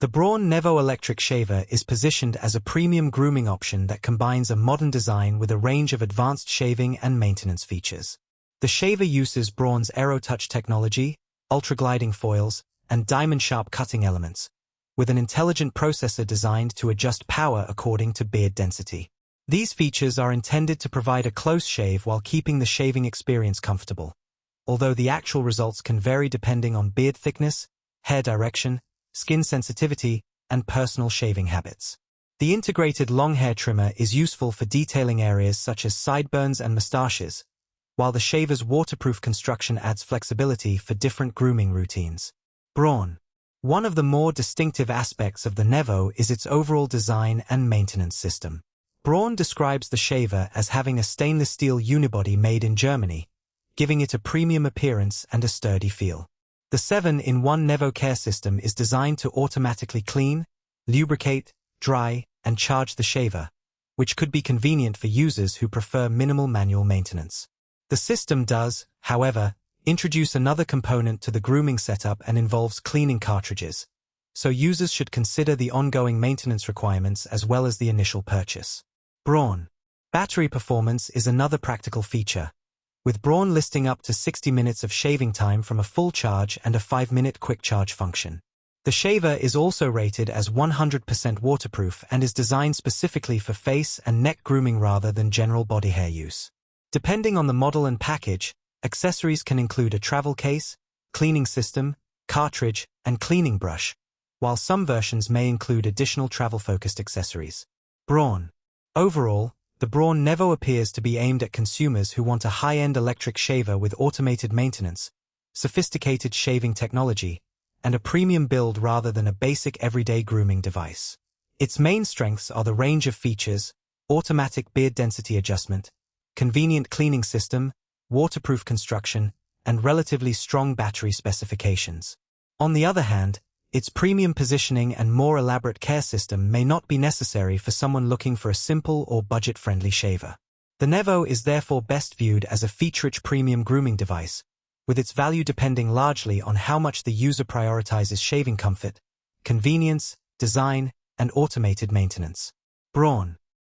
The Braun NEVO electric shaver is positioned as a premium grooming option that combines a modern design with a range of advanced shaving and maintenance features. The shaver uses Braun's AeroTouch technology, ultra-gliding foils, and diamond-sharp cutting elements, with an intelligent processor designed to adjust power according to beard density. These features are intended to provide a close shave while keeping the shaving experience comfortable, although the actual results can vary depending on beard thickness, hair direction, skin sensitivity, and personal shaving habits. The integrated long hair trimmer is useful for detailing areas such as sideburns and mustaches, while the shaver's waterproof construction adds flexibility for different grooming routines. Braun. One of the more distinctive aspects of the NEVO is its overall design and maintenance system. Braun describes the shaver as having a stainless steel unibody made in Germany, giving it a premium appearance and a sturdy feel. The 7-in-1 NEVO Care System is designed to automatically clean, lubricate, dry, and charge the shaver, which could be convenient for users who prefer minimal manual maintenance. The system does, however, introduce another component to the grooming setup and involves cleaning cartridges, so users should consider the ongoing maintenance requirements as well as the initial purchase. Braun. Battery performance is another practical feature, with Braun listing up to 60 minutes of shaving time from a full charge and a 5-minute quick charge function. The shaver is also rated as 100% waterproof and is designed specifically for face and neck grooming rather than general body hair use. Depending on the model and package, accessories can include a travel case, cleaning system, cartridge, and cleaning brush, while some versions may include additional travel-focused accessories. Braun. Overall, the Braun NEVO appears to be aimed at consumers who want a high-end electric shaver with automated maintenance, sophisticated shaving technology, and a premium build rather than a basic everyday grooming device. Its main strengths are the range of features, automatic beard density adjustment, convenient cleaning system, waterproof construction, and relatively strong battery specifications. On the other hand, its premium positioning and more elaborate care system may not be necessary for someone looking for a simple or budget-friendly shaver. The NEVO is therefore best viewed as a feature-rich premium grooming device, with its value depending largely on how much the user prioritizes shaving comfort, convenience, design, and automated maintenance. Braun.